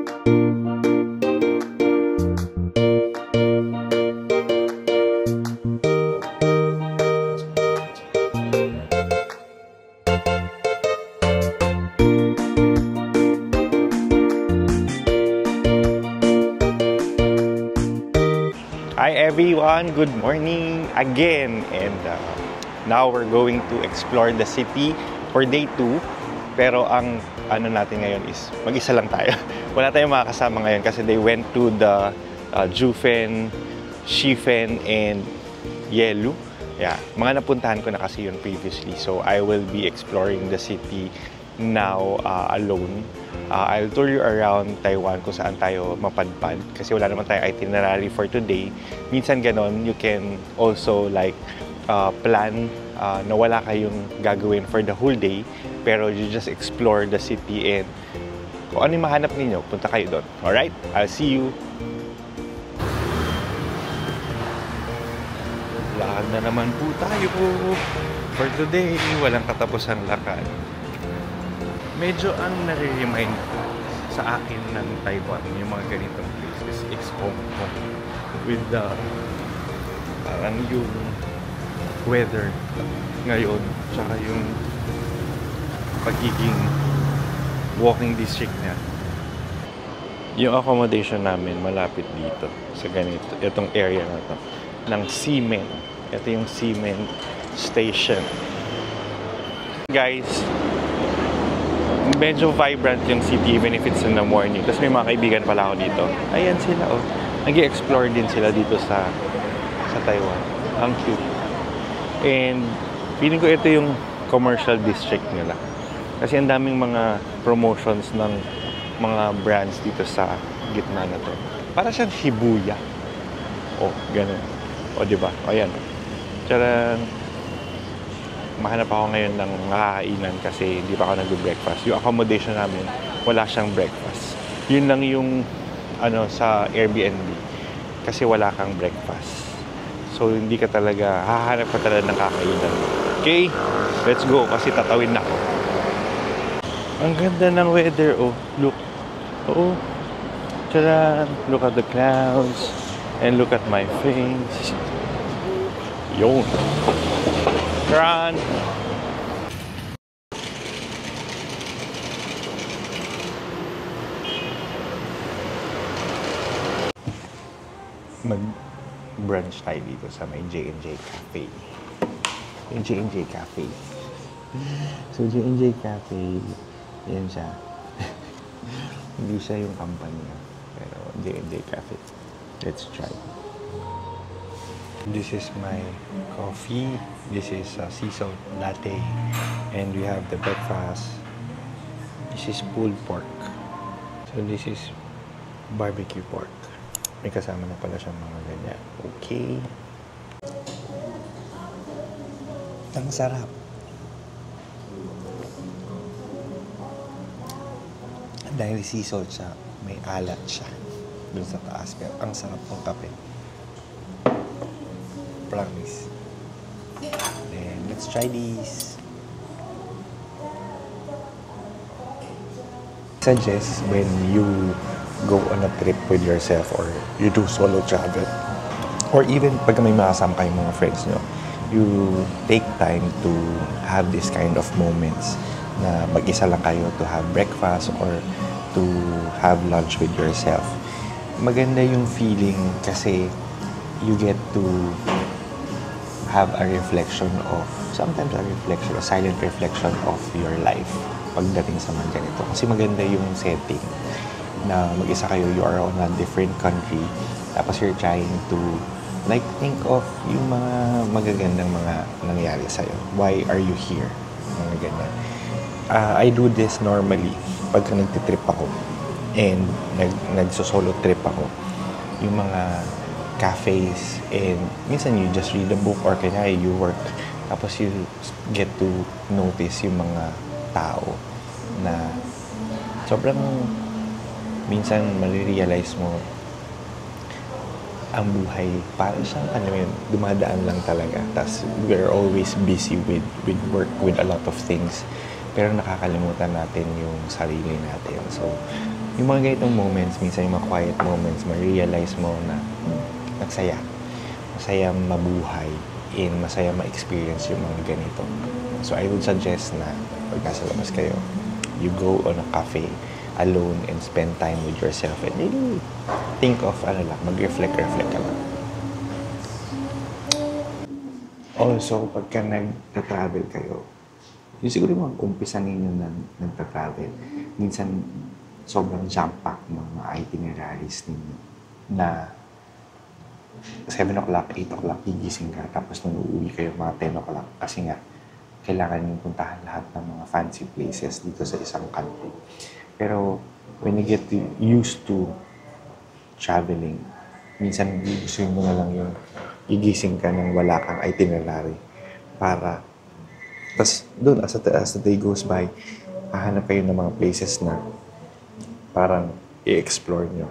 Hi everyone, good morning again, and now we're going to explore the city for day 2. Pero ang ano natin ngayon is mag-isa lang tayo. Wala tayong makakasama ngayon kasi they went to the Jufen, Shifen, and Yelu. Yeah, mga napuntahan ko na kasi yun previously. So I will be exploring the city now alone. I'll tour you around Taiwan kung saan tayo mapadpad kasi wala naman tayong itinerary for today. Minsan ganon, you can also like plan na wala kayong gagawin for the whole day, pero you just explore the city and kung ano yung mahanap ninyo, punta kayo doon. Alright? I'll see you! Lakad na naman po tayo for today. Walang katapusang lakad. Medyo ang nare-remind sa akin ng Taiwan, yung mga ganitong places, is Hong Kong. With the parang yung weather ngayon, tsaka yung pagiging walking district niya. Yung accommodation namin malapit dito sa ganito, itong area na to, ng cement. Ito yung cement station. Guys, medyo vibrant yung city even if it's in the morning. Tapos may mga kaibigan pala ako dito. Ayan sila, oh. Nag-i-explore din sila dito sa Taiwan. Ang cute. And feeling ko ito yung commercial district nila. Kasi ang daming mga promotions ng mga brands dito sa gitna na to. Para siyang Shibuya. Oh, ganun. O, diba? Ayan. Tcharan! Mahanap ako ngayon ng nakakainan kasi hindi pa ako nag-breakfast. Yung accommodation namin, wala siyang breakfast. Yun lang yung ano sa Airbnb kasi wala kang breakfast. So hindi ka talaga, hahanap ka talaga ng kakainan. Okay, let's go kasi tatawin na ako. Ang ganda ng weather, oh. Look. Oh. Tcharan! Look at the clouds and look at my face. Yun. Run! Mag-brunch tayo dito sa may J&J Cafe. Yung J&J Cafe. So, J&J Cafe, yan siya. Hindi siya yung company niya. Pero J&J Cafe. Let's try. This is my coffee. This is a sea salt latte. And we have the breakfast. This is pulled pork. So this is barbecue pork. May kasama na pala siyang mga ganyan. Okay. Ang sarap. Dahil sea salt siya, may alat siya dun sa taas. Pero ang sarap ng kape. Promise. Then let's try these. Suggest when you go on a trip with yourself or you do solo travel or even pag may makasama kayong mga friends nyo, you take time to have this kind of moments na mag-isa lang kayo to have breakfast or to have lunch with yourself. Maganda yung feeling kasi you get to have a reflection of, sometimes a reflection, a silent reflection of your life pagdating sa mga ganito. Kasi maganda yung setting na mag-isa kayo, you are on a different country, tapos you're trying to like think of yung mga magagandang mga nangyari sa'yo. Why are you here? Mga ganyan. I do this normally pagka nagtitrip ako and nagso-solo trip ako. Yung mga cafes and minsan you just read a book or kaya you work tapos you get to notice yung mga tao na sobrang minsan marirealize mo ang buhay parang siyang dumadaan lang talaga tapos we're always busy with work, with a lot of things pero nakakalimutan natin yung sarili natin. So, yung mga ganitong moments, minsan yung mga quiet moments, ma-realize mo na nagsaya. Masaya mabuhay and masaya ma-experience yung mga ganito. So, I would suggest na pag nasa labas kayo, you go on a cafe alone and spend time with yourself and really think of, mag-reflect ka lang. Also, pagka nag-travel kayo, yung siguro yung mag-umpisa ninyo na nag-travel, minsan sobrang jam-pack ng mga itineraries ninyo na 7 o'clock, 8 o'clock, gigising ka, tapos nung uuwi kayo mga 10 o'clock kasi nga, kailangan yung puntahan lahat ng mga fancy places dito sa isang country. Pero when you get used to traveling, minsan gusto mo na lang yung gigising ka nang wala kang itinerary para tas doon as the day goes by, hahanap kayo ng mga places na parang i-explore nyo.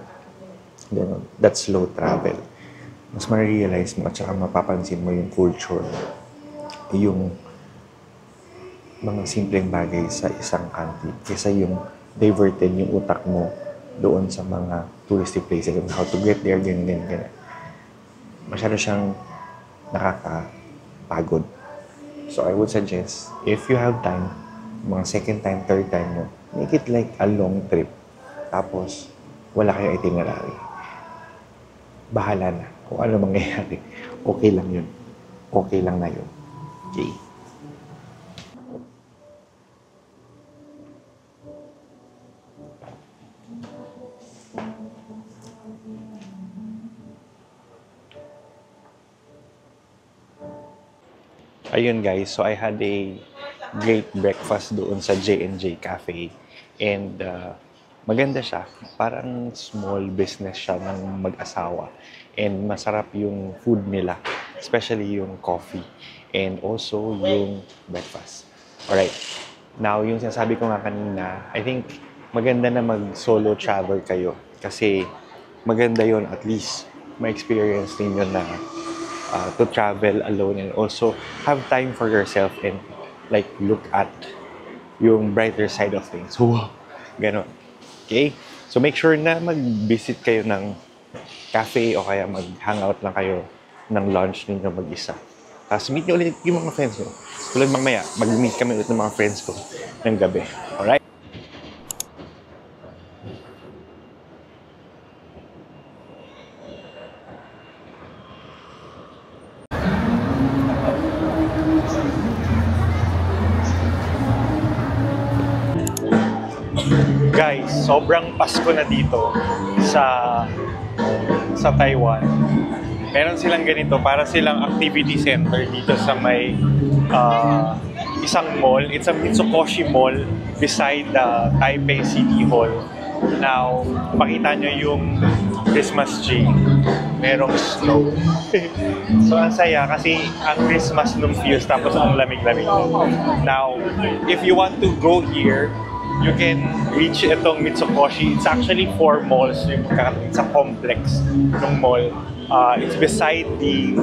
Ganun. That's slow travel. Mas ma-realize mo at saka mapapansin mo yung culture, yung mga simpleng bagay sa isang country kaysa yung diverted yung utak mo doon sa mga touristy places and how to get there, ganyan. Masyado siyang nakakapagod. So I would suggest, if you have time, mga second time, third time nyo, make it like a long trip. Tapos, wala kayong itinerary. Bahala na kung ano mangyayari. Okay lang yun. Okay lang na yun. Okay. Ayun guys, so I had a great breakfast doon sa J&J Cafe and maganda siya. Parang small business siya ng mag-asawa and masarap yung food nila, especially yung coffee and also yung breakfast. Alright, now yung sinasabi ko nga kanina, I think maganda na mag-solo travel kayo kasi maganda yon at least ma-experience ninyo na to travel alone and also have time for yourself and like look at yung brighter side of things. Wow, ganon. Okay? So make sure na mag-visit kayo ng cafe o kaya mag-hangout lang kayo ng lunch ninyo mag-isa. Tapos meet nyo ulit yung mga friends nyo. Tulad mamaya, mag-meet kami ulit ng mga friends ko ng gabi. Alright? Guys, sobrang Pasko na dito sa Taiwan. Meron silang ganito, para silang activity center dito sa may isang mall. It's a Mitsukoshi Mall beside the Taipei City Hall. Now, pakita nyo yung Christmas tree. Merong snow. So, ang saya kasi ang Christmas nung feels tapos ang lamig-lamig. Now, if you want to go here, you can reach itong Mitsukoshi. It's actually 4 malls. It's a complex ng mall. It's beside the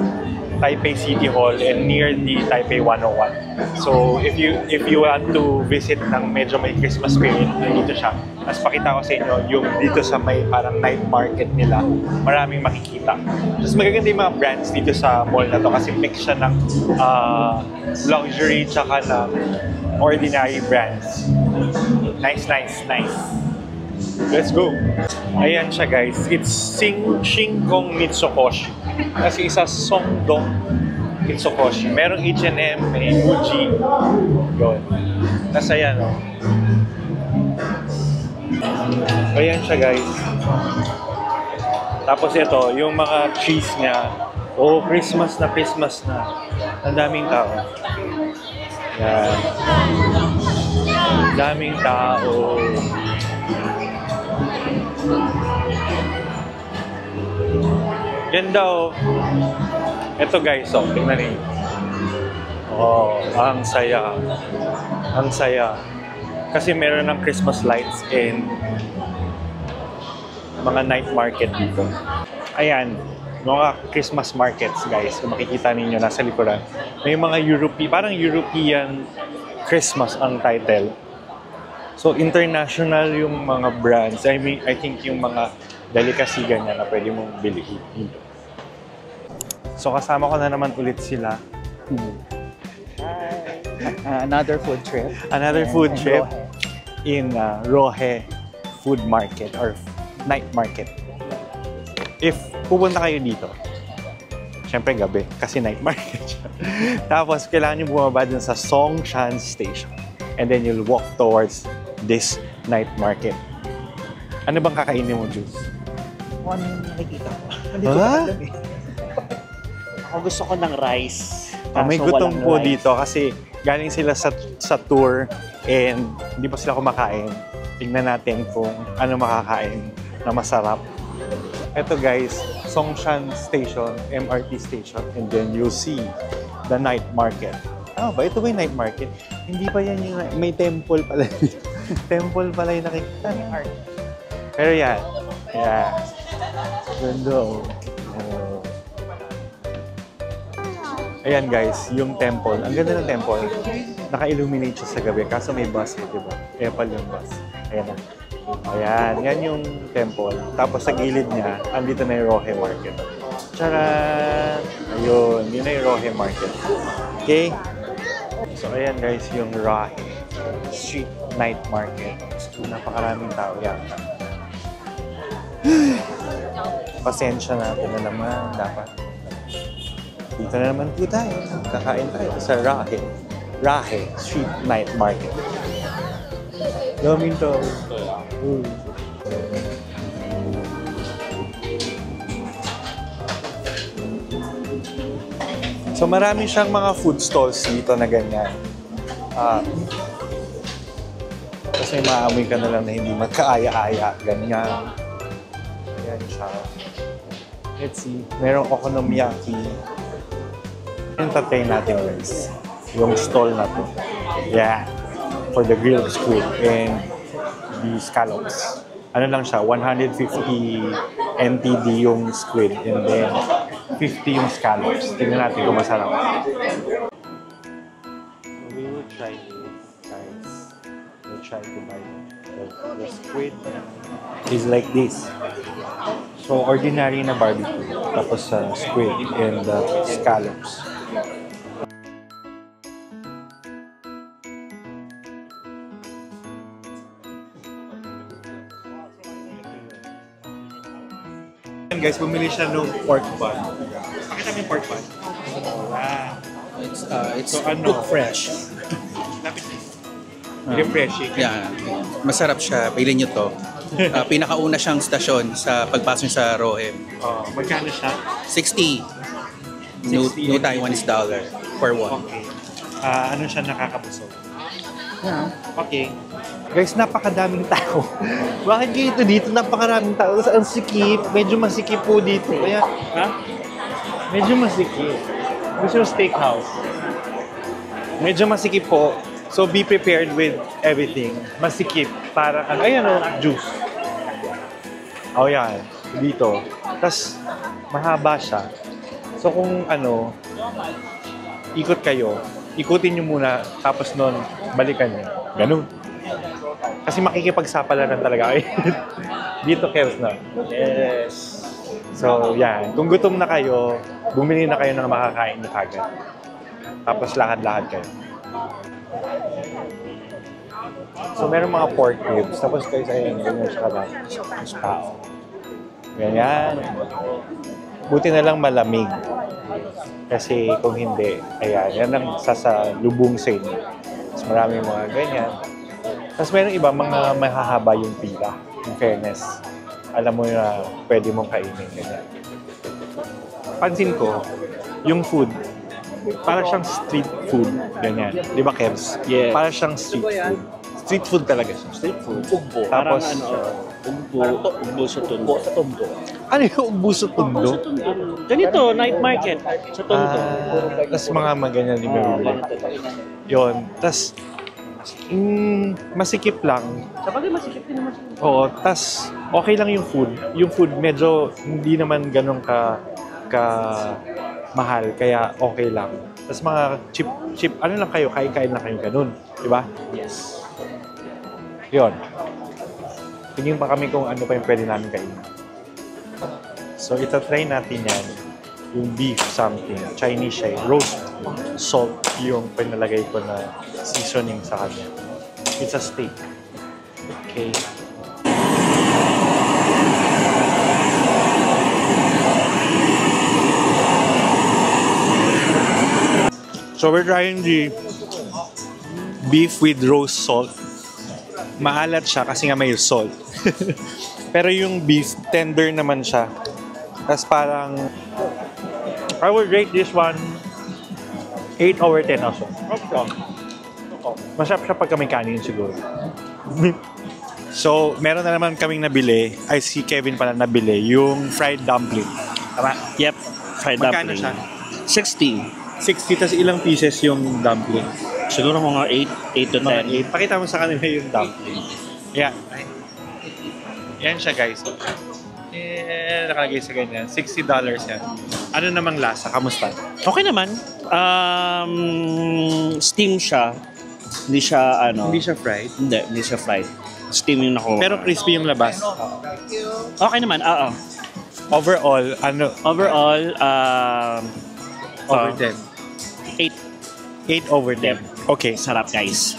Taipei City Hall and near the Taipei 101. So if you want to visit ng medyo may Christmas spirit, dito siya. Mas pakita ko sa inyo yung dito sa may parang night market nila. Maraming makikita. Tapos magaganda yung mga brands dito sa mall na to kasi mix siya ng luxury tsaka ng ordinary brands. Nice. Let's go! Ayan siya guys. It's Shingon Mitsukoshi. Kasi isa Songdong Mitsukoshi. Merong H&M, may Muji. Yun. Nasa yan, no? Ayan siya guys. Tapos ito, yung mga trees niya. Oh, Christmas na. Ang daming tao. Yan. Daming tao. Ganda oh. Ito guys, oh, tingnan niyo. Oh, ang saya. Ang saya. Kasi meron ng Christmas lights and mga night market dito. Ayan, mga Christmas markets guys. Kung makikita ninyo, nasa likuran. May mga parang European Christmas ang title. So, international yung mga brands. I mean, I think yung mga delicacy ganyan na pwede mong bilhin. So, kasama ko na naman ulit sila. Another food trip. Another food trip in Rohe Food Market or Night Market. If pupunta kayo dito, syempre gabi, kasi night market siya. Tapos, kailangan nyo bumaba dun sa Songshan Station. And then you'll walk towards this night market. Ano bang kakainin mo, Juice? Kung ano yung nakikita ko. Hindi ko alam eh. Ako gusto ko ng rice. May gutom po dito kasi galing sila sa tour and hindi pa sila kumakain. Tingnan natin kung ano makakain na masarap. Ito guys, Songshan Station, MRT station, and then you'll see the night market. Ba? Ito ba yung night market? Hindi ba yan yung may temple pala dito? Temple pala yung nakikita ni Art. Pero yan. Yeah. Ganda. Oh. Ayan guys, yung temple. Ang ganda ng temple. Naka-illuminate siya sa gabi. Kaso may bus eh, diba? Kaya pala yung bus. Ayan na. Ayan, yan yung temple. Tapos sa gilid niya, andito na yung Rohe Market. Charan! Ayun, yun na yung Rohe Market. Okay? So ayan guys, yung Rohe Street Night Market. So, napakaraming tao yata. Pasensya natin na naman, dapat. Dito na naman po tayo. Kakain tayo sa Rohe Street Night Market. Daming tao. So marami siyang mga food stalls dito na ganyan. Kasi maamoy ka na lang na hindi magkaaya-aya. Ganyan. Ayan siya. Let's see. Merong okonomiyaki. Entertain natin guys. Yung stall na to. Yeah. For the grilled squid and the scallops. Ano lang siya, 150 NTD yung squid and then 50 yung scallops. Tingnan natin kung masarap. We will try this, guys. We'll try to buy the squid is like this. So, ordinary na barbecue. Tapos squid and scallops. Guys, bumili siya ng pork bun. Pakita mo yung pork bun. It's So, cooked fresh. Refreshing. Yeah, masarap siya. Bilhin nyo to. Pinakauna siyang stasyon sa pagpasok sa Rohe. Magkano siya? 60. New Taiwanese dollar for one. Okay. Ano siya nakakabusog? Okay. Guys, napakadaming tao. Bakit ganito dito? Napakaraming tao. Tapos ang sikip. Medyo masikip po dito. Kaya, medyo masikip. Gusto yung steakhouse. Medyo masikip po. So, be prepared with everything. Masikip. Para, ayan o, juice. Yan. Dito. Tapos, mahaba siya. So, kung ikot kayo, ikutin nyo muna, tapos nun, balikan nyo. Ganun. Kasi makikipagsapalaran talaga kayo. Dito, Kels na. Yes. So, yan. Kung gutom na kayo, bumili na kayo ng makakain nyo kagad. Tapos lakad-lakad kayo. So, meron mga pork ribs. Tapos guys, ayun, ganyan siya kadami. Tao. Ganyan. Buti na lang malamig. Kasi kung hindi, ayan, yan ang sasalubong sa inyo. Tapos maraming mga ganyan. Tapos meron iba, mga mahahaba yung pila. In fairness, alam mo na pwede mong kainin. Ganyan. Pansin ko, yung food, para siyang street food. Ganyan. Di ba, Kevs? Yes. Para siyang street food. Street food talaga siya. Street food. Ugbo. Tapos, Ugbo sa Tondo. Sa Tondo. ano yung ugbo sa tundo? Ganito, night market. Sa Tondo. Tapos mga ganyan din bibili. Yun. Tapos, masikip lang. Sabagay, masikip din naman siya. Oo. Tapos, okay lang yung food. Yung food medyo hindi naman ganun mahal, kaya okay lang. Tapos mga cheap, ano lang kayo, kain-kain lang kayo ganun. Di ba? Yes. Yun. Tingin pa kami kung ano pa yung pwede namin kainin. So, itatry natin yan. Yung beef something. Chinese siya. Roast salt yung pinalagay ko na seasoning sa kanya. It's a steak. Okay. So, we're trying the beef with roast salt. Maalat siya kasi nga may salt. Pero yung beef, tender naman siya. Tapos parang, I would rate this one 8 over 10 also. Masarap siya pagka may kanin siguro. So, meron na naman kaming nabili. Ay, si Kevin pala nabili. Yung fried dumpling. Tama? Yep. Fried Magkano dumpling. siya? 60. 60, tas ilang pieces yung dumpling? Siguro mga 8 to 10. Mga 8. Pakita mo sa kanila yung dumpling. Yeah. Yan siya, guys. Nakalagay sa ganyan. $60 yan. Ano namang lasa? Kamusta? Okay naman. Steam siya. Hindi siya ano. Hindi siya fried. Hindi siya fried. Steam yung nakuha. Pero crispy yung labas. Okay naman. Oo. Overall, ano? Overall, Over 10. 8 over 10. Okay. sarap guys.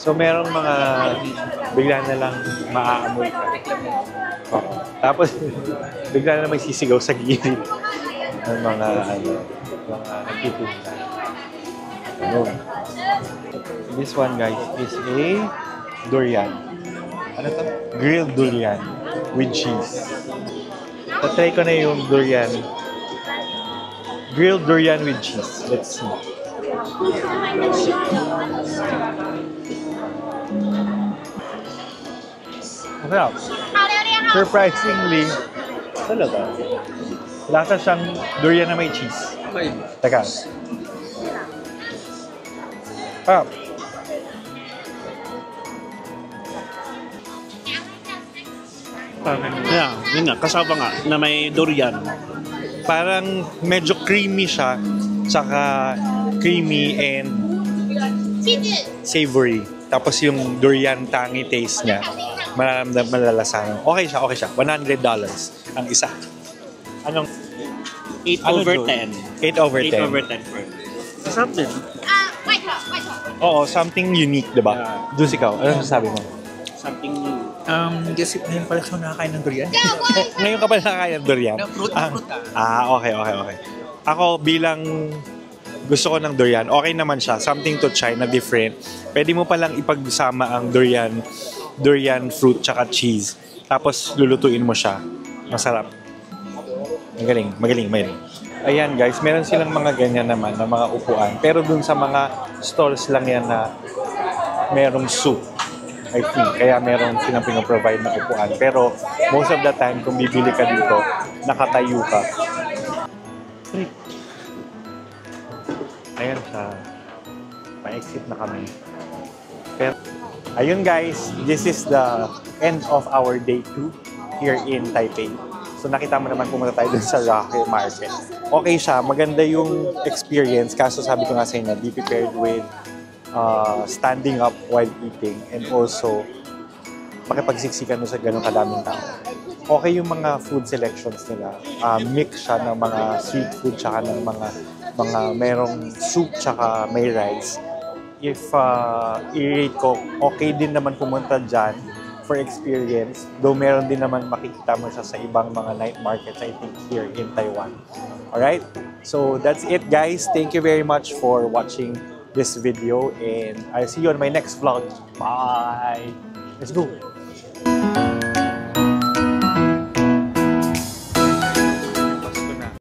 So, merong mga bigla na lang maaamoy ka. Okay. Tapos, bigla na lang may sisigaw sa gilid ng mga, mga nagtitinda. Ganun. This one, guys, is a durian. Ano to? Grilled durian with cheese. Tatry ko na yung durian. Grilled durian with cheese. Let's see. Masarap. Surprisingly, talaga. Lasa siyang durian na may cheese. Teka. Ah. Yeah, yun nga. Kasama nga na may durian. Parang medyo creamy siya. Tsaka creamy and savory. Tapos yung durian tangy taste niya. Malalasahan. Okay siya. $100 ang isa. Anong? 8 Ano, over Joey? 10. 8 over 8 10. over 10 for masarap din. Oo, something unique, diba? Yeah. Diyos ikaw, ano sasabi mo? Something new. Kasi ngayon pala ako nakakain ng durian. Ngayon ka pa nakakaya ng durian? Ng fruit. Okay. Ako bilang gusto ko ng durian, okay naman siya. Something to try na different. Pwede mo palang ipagsama ang durian fruit tsaka cheese. Tapos lulutuin mo siya. Masarap. Magaling. Ayan guys, meron silang mga ganyan naman na mga upuan. Pero dun sa mga stalls lang yan na merong soup. I think. Kaya meron silang pinaprovide na upuan. Pero most of the time, kung bibili ka dito, nakatayo ka. Ayan siya. Ma-exit na kami. Pero, ayun guys, this is the end of our day 2 here in Taipei. So nakita mo naman pumunta tayo dun sa Rocky Market. Okay siya, maganda yung experience. Kaso sabi ko nga sa inyo, be prepared with standing up while eating and also makipagsiksikan mo sa ganun kadaming tao. Okay yung mga food selections nila. Mix siya ng mga street food tsaka ng mga merong soup tsaka may rice. If i-rate ko, okay din naman pumunta dyan for experience. Though meron din naman makikita mo siya sa ibang mga night markets, I think, here in Taiwan. Alright? So, that's it, guys. Thank you very much for watching this video and I'll see you on my next vlog. Bye! Let's go!